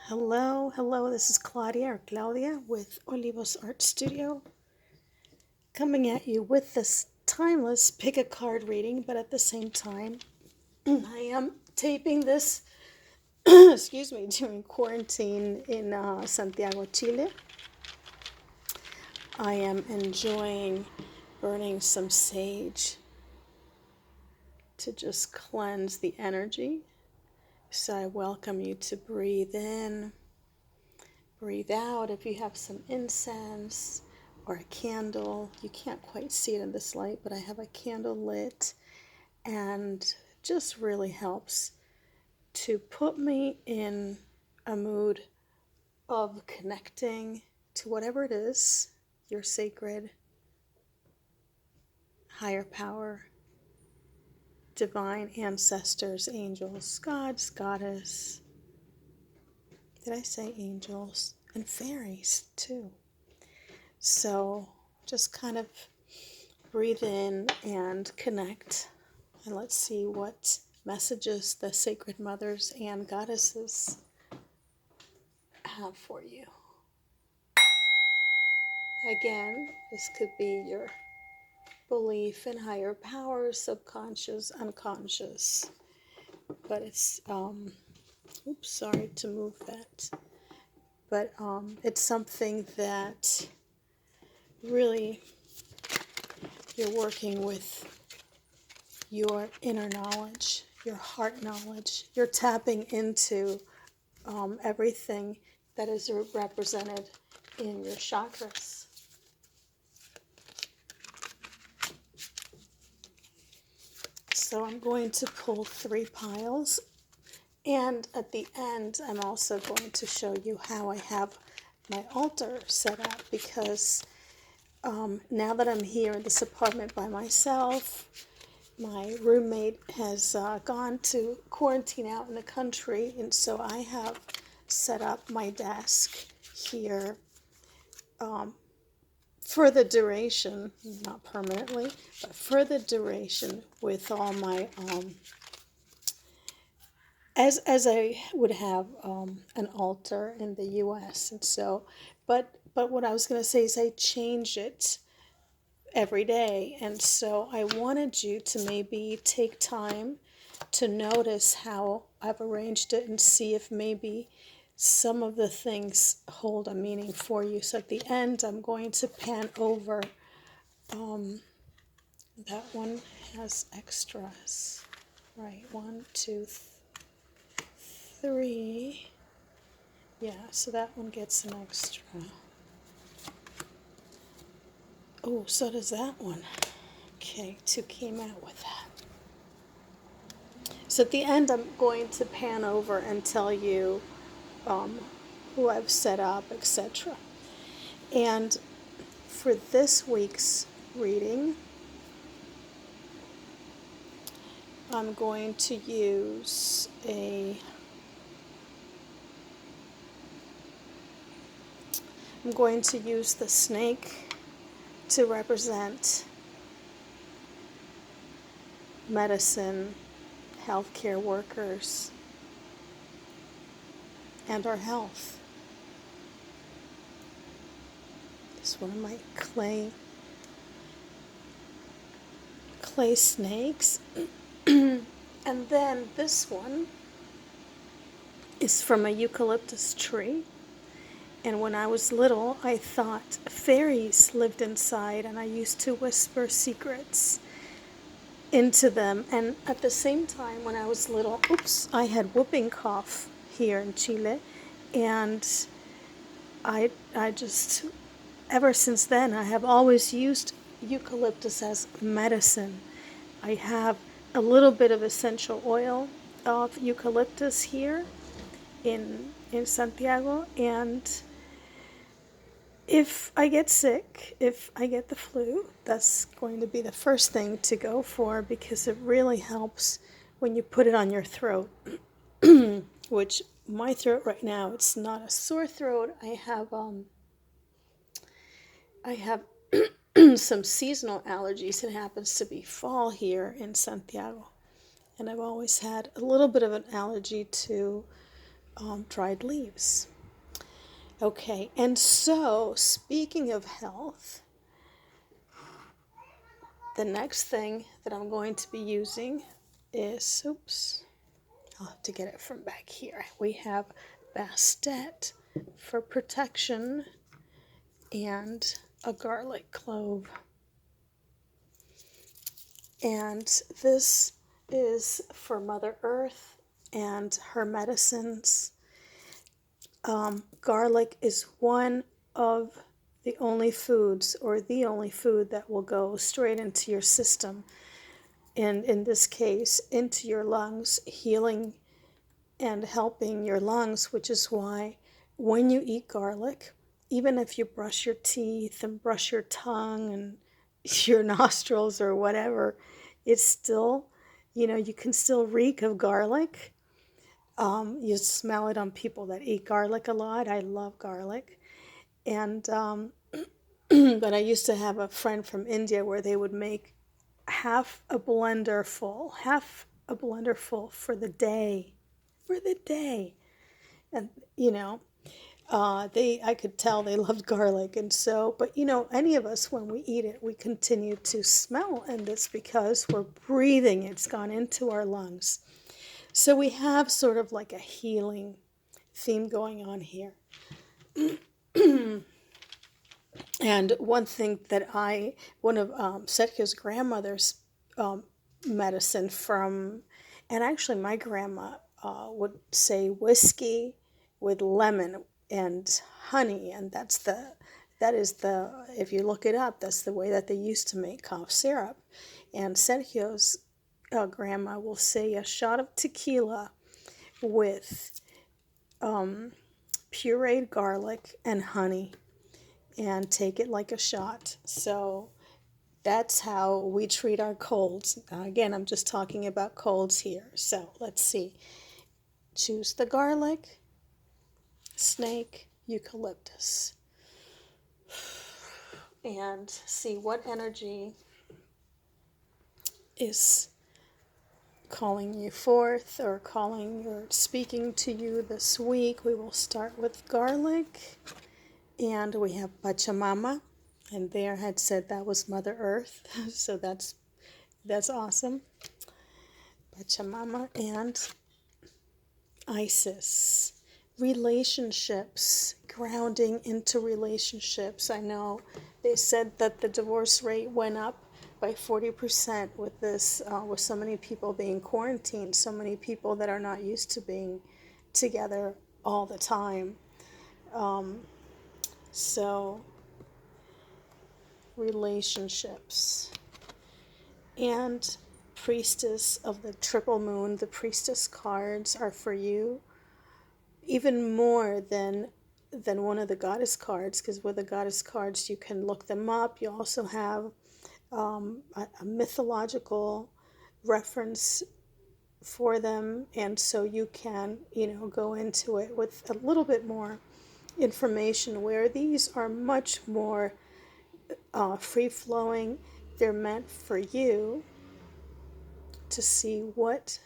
Hello, this is Claudia with Olivos Art Studio, coming at you with this timeless pick a card reading, but at the same time, I am taping this, excuse me, during quarantine in Santiago, Chile. I am enjoying burning some sage to just cleanse the energy. So I welcome you to breathe in. Breathe out. If you have some incense or a candle, you can't quite see it in this light, but I have a candle lit, and just really helps to put me in a mood of connecting to whatever it is, your sacred, higher power, divine ancestors, angels, gods, goddess. Did I say angels? And fairies too. So just kind of breathe in and connect, and let's see what messages the sacred mothers and goddesses have for you. Again, this could be your belief in higher power, subconscious, unconscious, but it's oops, sorry to move that, but it's something that really you're working with your inner knowledge, your heart knowledge. You're tapping into everything that is represented in your chakras. So I'm going to pull 3 piles, and at the end I'm also going to show you how I have my altar set up, because now that I'm here in this apartment by myself, my roommate has gone to quarantine out in the country, and so I have set up my desk here for the duration, not permanently, but for the duration, with all my, as I would have an altar in the U.S. And so, but what I was going to say is I change it every day. And so I wanted you to maybe take time to notice how I've arranged it and see if maybe some of the things hold a meaning for you. So at the end, I'm going to pan over. That one has extras. Right, 1, 2, 3. Yeah, so that one gets an extra. Oh, so does that one. Okay, 2 came out with that. So at the end, I'm going to pan over and tell you who I've set up, etc. And for this week's reading, I'm going to use the snake to represent medicine, healthcare workers, and our health. This is one of my clay snakes. And then this one is from a eucalyptus tree. And when I was little, I thought fairies lived inside, and I used to whisper secrets into them. And at the same time, when I was little, I had whooping cough here in Chile, and I just, ever since then, I have always used eucalyptus as medicine. I have a little bit of essential oil of eucalyptus here in Santiago, and if I get sick, if I get the flu, that's going to be the first thing to go for, because it really helps when you put it on your throat. Which my throat right now, it's not a sore throat. I have some seasonal allergies. It happens to be fall here in Santiago, and I've always had a little bit of an allergy to dried leaves. Okay, and so speaking of health, the next thing that I'm going to be using is, oops, I'll have to get it from back here. We have Bastet for protection and a garlic clove. And this is for Mother Earth and her medicines. Garlic is one of the only foods, or the only food, that will go straight into your system, and in this case into your lungs, healing and helping your lungs, which is why when you eat garlic, even if you brush your teeth and brush your tongue and your nostrils or whatever, it's still, you can still reek of garlic. You smell it on people that eat garlic a lot. I love garlic. And but I used to have a friend from India where they would make half a blender full for the day. And I could tell they loved garlic. And so, but any of us, when we eat it, we continue to smell, and it's because we're breathing. It's gone into our lungs. So we have sort of like a healing theme going on here. And one thing that one of Setka's grandmother's medicine from, and actually my grandma would say whiskey with lemon and honey, and that is the, if you look it up, that's the way that they used to make cough syrup. And Sergio's grandma will say a shot of tequila with pureed garlic and honey, and take it like a shot. So that's how we treat our colds. Again, I'm just talking about colds here. So let's see. Choose the garlic, snake, eucalyptus, and see what energy is calling you forth, or speaking to you this week. We will start with garlic, and we have Pachamama, and there had said that was Mother Earth, so that's awesome. Pachamama and Isis. Relationships, grounding into relationships. I know they said that the divorce rate went up by 40% with this, with so many people being quarantined, so many people that are not used to being together all the time. So, relationships. And Priestess of the Triple Moon, the Priestess cards are for you, even more than one of the Goddess cards, because with the Goddess cards you can look them up. You also have a mythological reference for them, and so you can go into it with a little bit more information, where these are much more free-flowing. They're meant for you to see what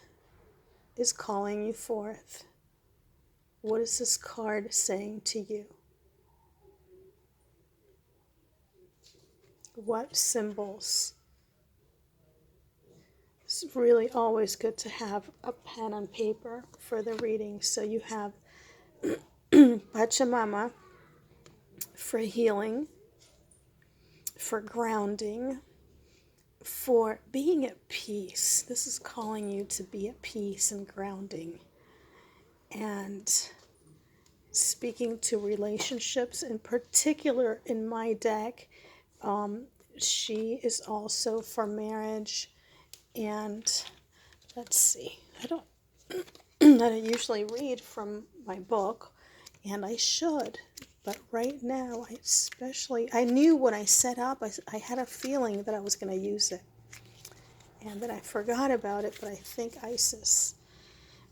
is calling you forth. What is this card saying to you? What symbols? It's really always good to have a pen and paper for the reading. So you have Pachamama for healing, for grounding, for being at peace. This is calling you to be at peace and grounding. And speaking to relationships, in particular in my deck, she is also for marriage. And let's see, I don't usually read from my book, and I should, but right now I knew when I set up, I had a feeling that I was going to use it, and then I forgot about it. But I think Isis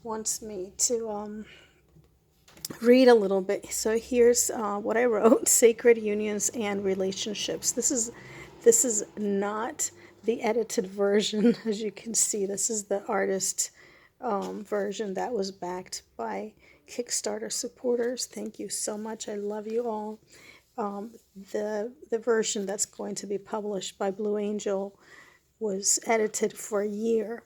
wants me to read a little bit. So here's what I wrote: Sacred Unions and Relationships. This is not the edited version. As you can see, this is the artist version that was backed by Kickstarter supporters, thank you so much. I love you all. The version that's going to be published by Blue Angel was edited for a year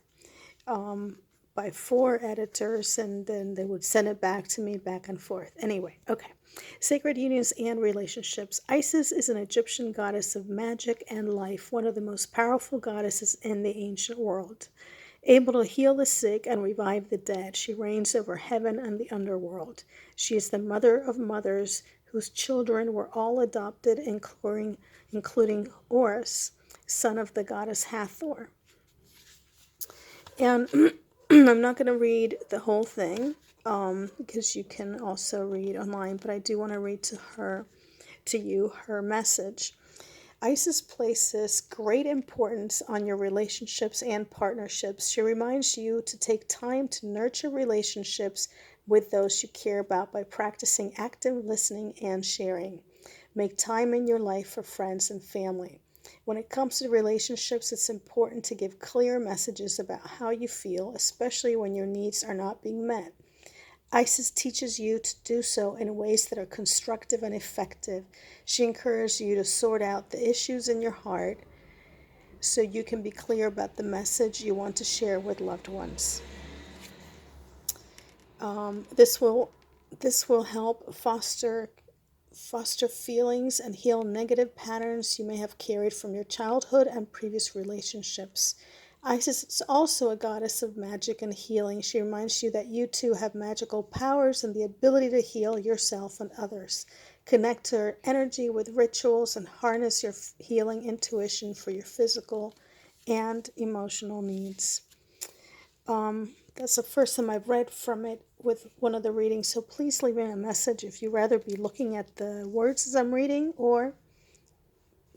by 4 editors, and then they would send it back to me back and forth. Anyway, okay. Sacred unions and relationships. Isis is an Egyptian goddess of magic and life, one of the most powerful goddesses in the ancient world. Able to heal the sick and revive the dead, she reigns over heaven and the underworld. She is the mother of mothers whose children were all adopted, including Horus, son of the goddess Hathor. And I'm not going to read the whole thing because you can also read online, but I do want to read to you her message. Isis places great importance on your relationships and partnerships. She reminds you to take time to nurture relationships with those you care about by practicing active listening and sharing. Make time in your life for friends and family. When it comes to relationships, it's important to give clear messages about how you feel, especially when your needs are not being met. Isis teaches you to do so in ways that are constructive and effective. She encourages you to sort out the issues in your heart so you can be clear about the message you want to share with loved ones. This will help foster feelings and heal negative patterns you may have carried from your childhood and previous relationships. Isis is also a goddess of magic and healing. She reminds you that you too have magical powers and the ability to heal yourself and others. Connect to her energy with rituals and harness your healing intuition for your physical and emotional needs. That's the first time I've read from it with one of the readings, so please leave me a message if you'd rather be looking at the words as I'm reading or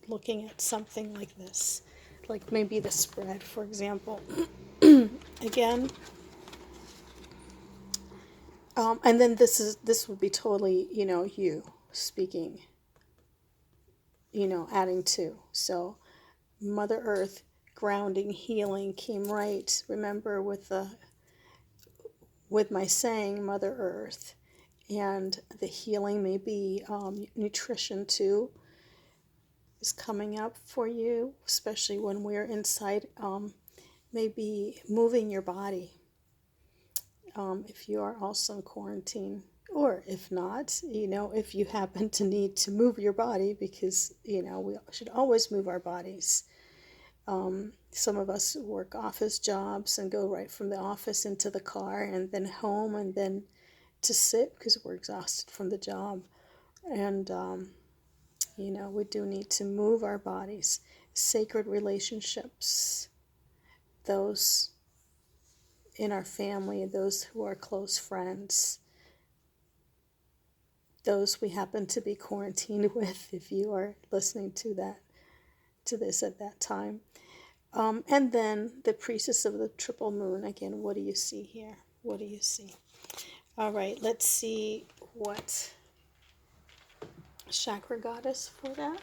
looking at something like this, like maybe the spread, for example. Again, and then this would be totally, you speaking, adding to. So Mother Earth, grounding, healing came right, remember, with my saying Mother Earth, and the healing may be nutrition too is coming up for you, especially when we're inside, maybe moving your body if you are also in quarantine, or if not, if you happen to need to move your body, because we should always move our bodies. Some of us work office jobs and go right from the office into the car and then home and then to sit because we're exhausted from the job. And, we do need to move our bodies. Sacred relationships, those in our family, those who are close friends, those we happen to be quarantined with, if you are listening to this at that time. And then the priestess of the triple moon. Again, what do you see here? What do you see? All right, let's see what chakra goddess for that.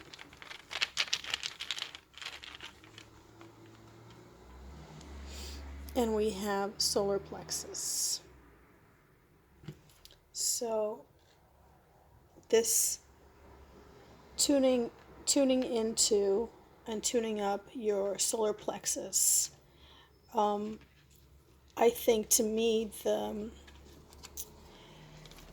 And we have solar plexus. So this tuning into and tuning up your solar plexus. I think, to me, the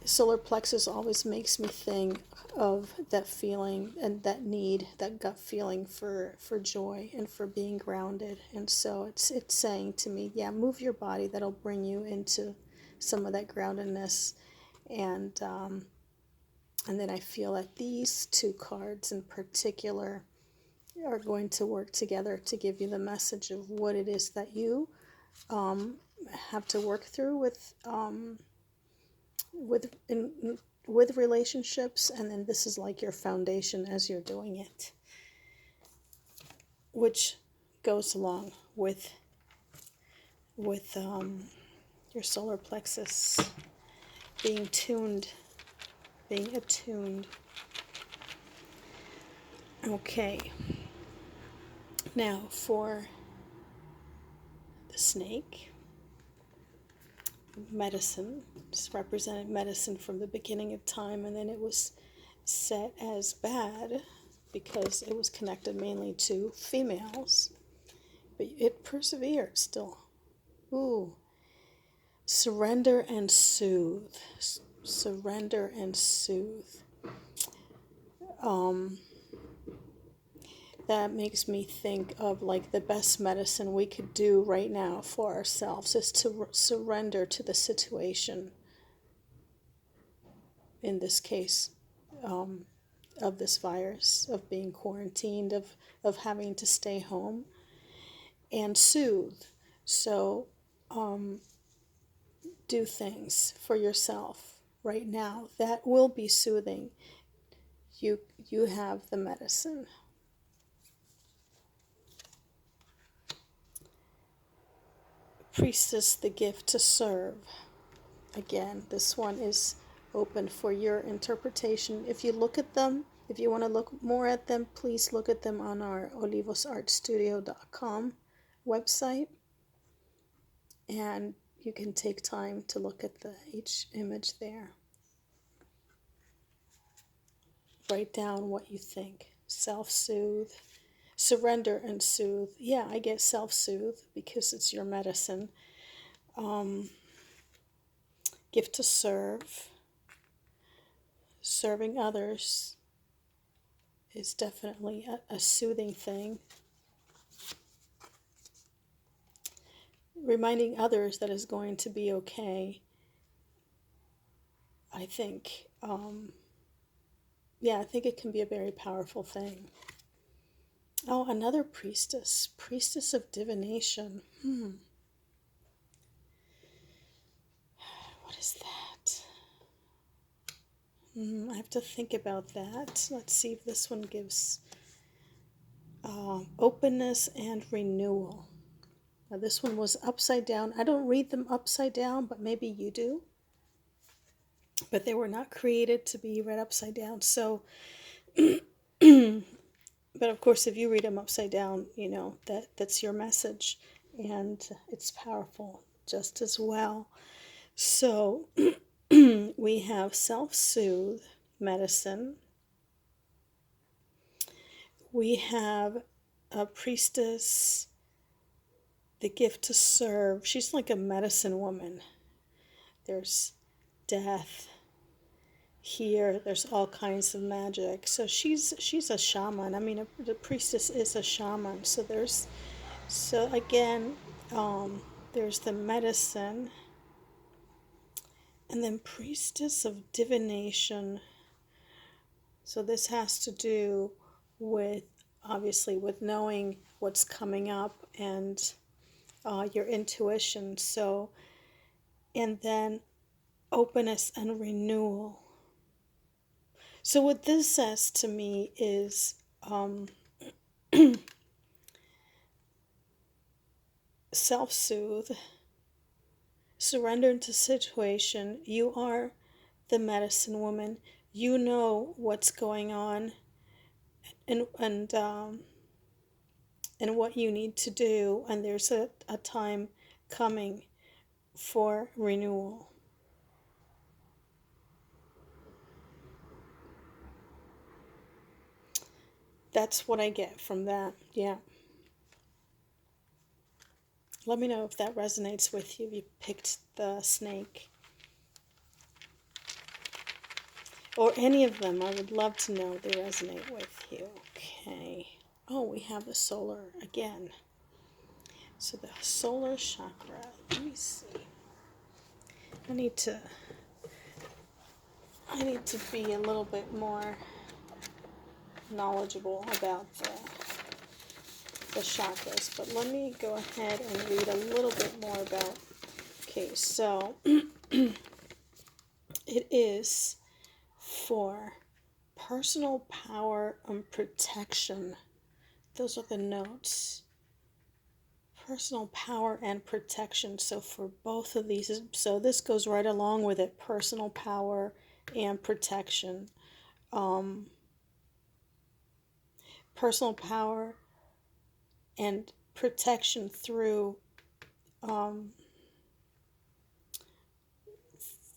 solar plexus always makes me think of that feeling and that need, that gut feeling for joy and for being grounded. And so it's saying to me, yeah, move your body. That'll bring you into some of that groundedness. And then I feel that these 2 cards in particular are going to work together to give you the message of what it is that you have to work through with relationships, and then this is like your foundation as you're doing it, which goes along with your solar plexus being attuned. Okay. Now for the snake, medicine. It's represented medicine from the beginning of time, and then it was set as bad because it was connected mainly to females. But it persevered still. Ooh. Surrender and soothe. Surrender and soothe. That makes me think of like the best medicine we could do right now for ourselves is to surrender to the situation. In this case, of this virus, of being quarantined, of having to stay home, and soothe. So, do things for yourself right now that will be soothing. You have the medicine. Priestess, the gift to serve. Again, this one is open for your interpretation. If you look at them, if you want to look more at them, please look at them on our olivosartstudio.com website. And you can take time to look at each image there. Write down what you think. Self-soothe. Surrender and soothe. Yeah, I get self-soothe because it's your medicine. Gift to serve. Serving others is definitely a soothing thing. Reminding others that it's going to be okay. I think, I think it can be a very powerful thing. Oh, another priestess. Priestess of divination. What is that? I have to think about that. Let's see if this one gives openness and renewal. Now, this one was upside down. I don't read them upside down, but maybe you do. But they were not created to be read upside down. So, but of course, if you read them upside down, you know, that's your message. And it's powerful just as well. So, we have self-soothe medicine. We have a priestess, the gift to serve. She's like a medicine woman. There's death here. There's all kinds of magic. So she's a shaman. I mean, the priestess is a shaman. So there's the medicine. And then priestess of divination. So this has to do with, obviously, with knowing what's coming up and your intuition. So, and then openness and renewal. So what this says to me is self-soothe, surrender to situation. You are the medicine woman. You know what's going on and what you need to do, and there's a time coming for renewal. That's what I get from that. Yeah. Let me know if that resonates with you. You picked the snake. Or any of them. I would love to know if they resonate with you. Okay. Oh, we have the solar again. So the solar chakra. Let me see. I need to be a little bit more knowledgeable about the chakras, but let me go ahead and read a little bit more about. Okay, so it is for personal power and protection. Those are the notes. Personal power and protection. So for both of these, so this goes right along with it. Personal power and protection. Personal power and protection through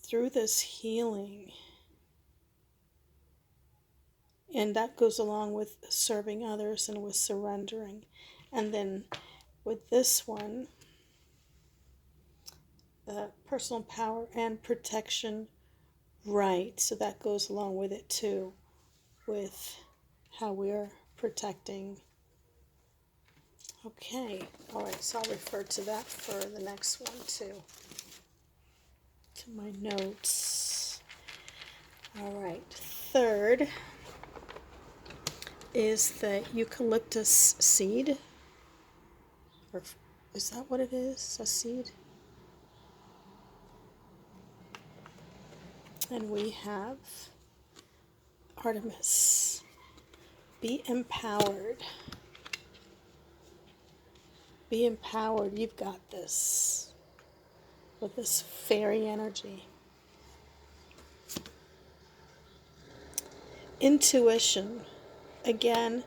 through this healing, and that goes along with serving others and with surrendering. And then with this one, personal power and protection, right? So that goes along with it too, with how we're protecting. Okay, all right, so I'll refer to that for the next one too, to my notes. All right, third is the eucalyptus seed, or is that what it is, a seed? And we have Artemis. Be empowered. Be empowered. You've got this. With this fairy energy. Intuition. Again,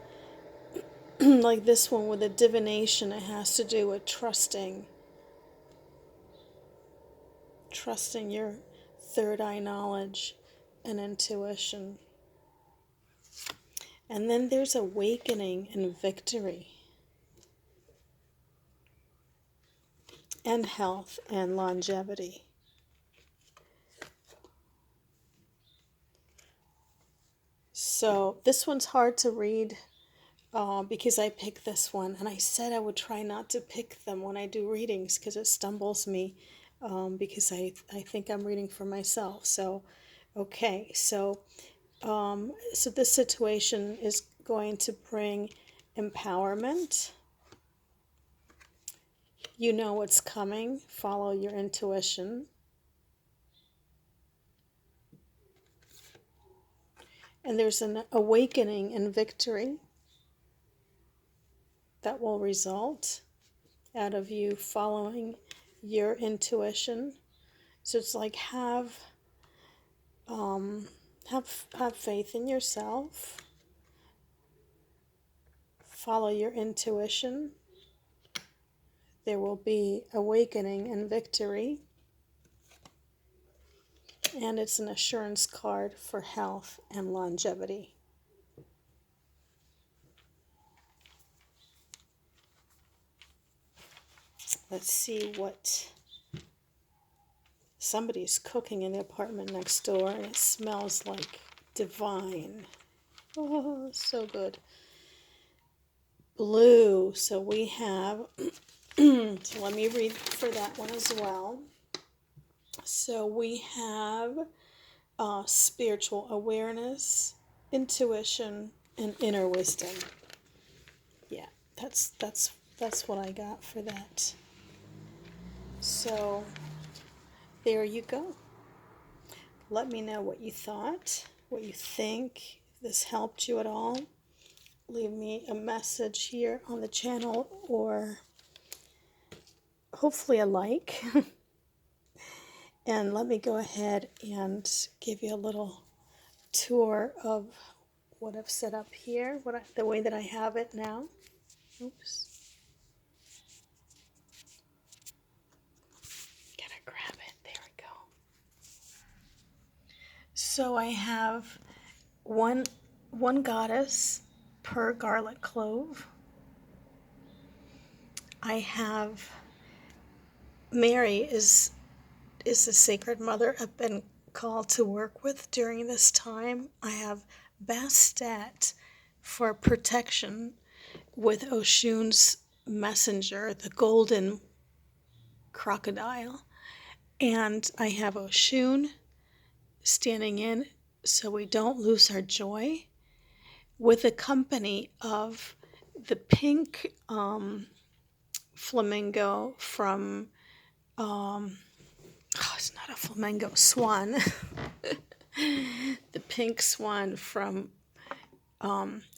like this one with a divination, it has to do with trusting. Trusting your third eye knowledge and intuition. And then there's awakening and victory. And health and longevity. So this one's hard to read because I picked this one. And I said I would try not to pick them when I do readings because it stumbles me because I think I'm reading for myself. So, okay. So this situation is going to bring empowerment. You know what's coming. Follow your intuition. And there's an awakening and victory that will result out of you following your intuition. So it's like have faith in yourself. Follow your intuition. There will be awakening and victory. And it's an assurance card for health and longevity. Let's see what somebody's cooking in the apartment next door, and it smells like divine. Oh, so good. Blue. So we have, so let me read for that one as well. So we have spiritual awareness, intuition, and inner wisdom. Yeah, that's what I got for that. So there you go. Let me know what you thought, what you think, if this helped you at all. Leave me a message here on the channel or hopefully a like. And let me go ahead and give you a little tour of what I've set up here, the way that I have it now. Oops. Gotta grab it. There we go. So I have one goddess per garlic clove. I have Mary is the sacred mother I've been called to work with during this time. I have Bastet for protection with Oshun's messenger, the golden crocodile. And I have Oshun standing in so we don't lose our joy, with the company of the pink flamingo from, it's not a flamingo, swan. The pink swan from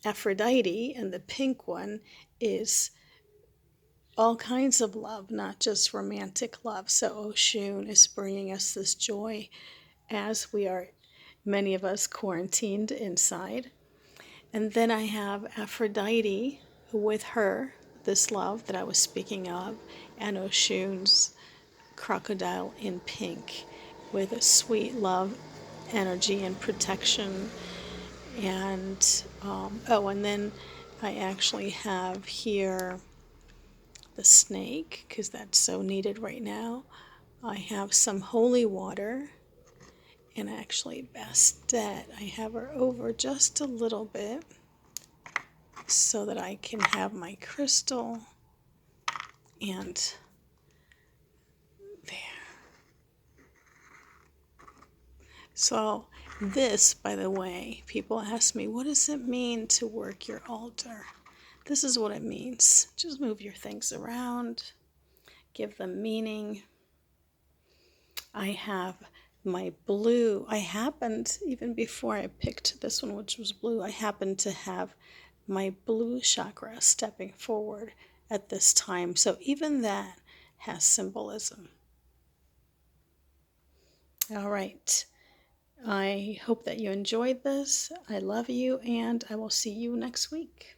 Aphrodite, and the pink one is all kinds of love, not just romantic love. So Oshun is bringing us this joy as we are, many of us, quarantined inside. And then I have Aphrodite with her, this love that I was speaking of, and Oshun's crocodile in pink. with a sweet love, energy, and protection. And and then I actually have here the snake, because that's so needed right now. I have some holy water, and actually, Bastet, I have her over just a little bit so that I can have my crystal. And there. So this, by the way, people ask me, what does it mean to work your altar? This is what it means. Just move your things around, give them meaning. I have my blue. I happened, even before I picked this one, which was blue, I happened to have my blue chakra stepping forward at this time. So even that has symbolism. All right. I hope that you enjoyed this. I love you, and I will see you next week.